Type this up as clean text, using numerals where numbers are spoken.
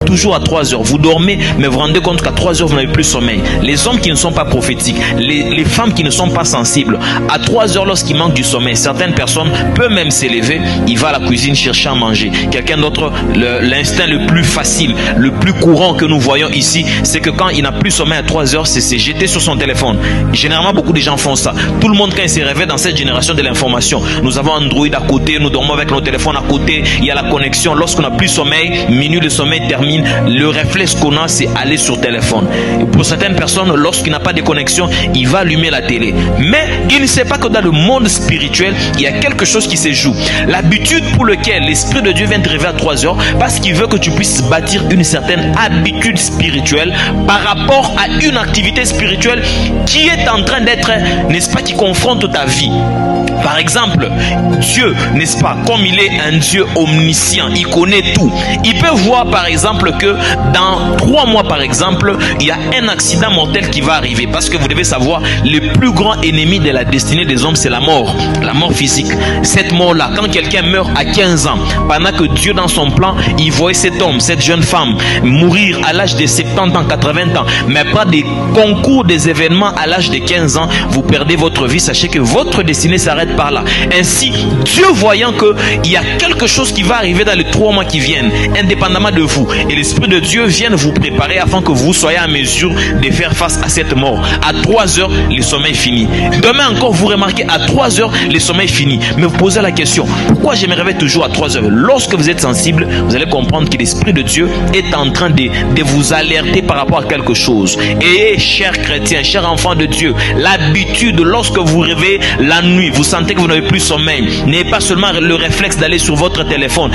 toujours à 3 heures. Vous dormez, mais vous vous rendez compte qu'à 3 heures, vous n'avez plus sommeil. Les hommes qui ne sont pas prophétiques, les femmes qui ne sont pas sensibles, à 3 heures, lorsqu'il manque du sommeil, certaines personnes peuvent même s'élever, il va à la cuisine chercher à manger. Quelqu'un d'autre, l'instinct le plus facile, le plus courant que nous voyons ici, c'est que quand il n'a plus sommeil à 3 heures, c'est jeter sur son téléphone. Généralement, beaucoup de gens font ça. Tout le monde, quand il se réveille dans cette génération de l'information, nous avons Android à côté, nous dormons avec nos téléphones à côté, il y a la connexion. Lorsqu'on n'a plus sommeil, minuit le sommeil termine, le réflexe qu'on a, c'est aller sur téléphone. Et pour certaines personnes, lorsqu'il n'a pas de connexion, il va allumer la télé. Mais il ne sait pas que dans le monde spirituel, il y a quelque chose qui se joue. L'habitude pour laquelle l'Esprit de Dieu vient te réveiller à 3 heures, parce qu'il veut que tu puisses bâtir une certaine habitude spirituelle par rapport à une activité spirituelle qui est en train d'être, n'est-ce pas, qui confronte ta vie. Par exemple, Dieu, n'est-ce pas, comme il est un Dieu omniscient, il connaît tout. Il peut voir par exemple que dans 3 mois par exemple, il y a un accident mortel qui va arriver. Parce que vous devez savoir, le plus grand ennemi de la destinée des hommes, c'est la mort physique. Cette mort-là, quand quelqu'un meurt à 15 ans, pendant que Dieu dans son plan, il voyait cet homme, cette jeune femme, mourir à l'âge de 70 ans, 80 ans, mais pas des concours des événements à l'âge de 15 ans, vous perdez votre vie, sachez que votre destinée s'arrête par là. Ainsi, Dieu voyant qu'il y a quelque chose qui va arriver dans les 3 mois qui viennent, indépendamment de vous, et l'Esprit de Dieu vient vous préparer afin que vous soyez en mesure de faire face à cette mort. À 3 heures, le sommeil finit. Demain encore, vous remarquez, à 3 heures, le sommeil finit. Mais vous posez la question, pourquoi je me réveille toujours à 3 heures? Lorsque vous êtes sensible, vous allez comprendre que l'Esprit de Dieu est en train de vous alerter par rapport à quelque chose. Et chers chrétiens, chers enfants de Dieu, l'habitude, lorsque vous réveillez la nuit, vous sentez que vous n'avez plus sommeil, n'est pas seulement le réflexe d'aller sur votre téléphone,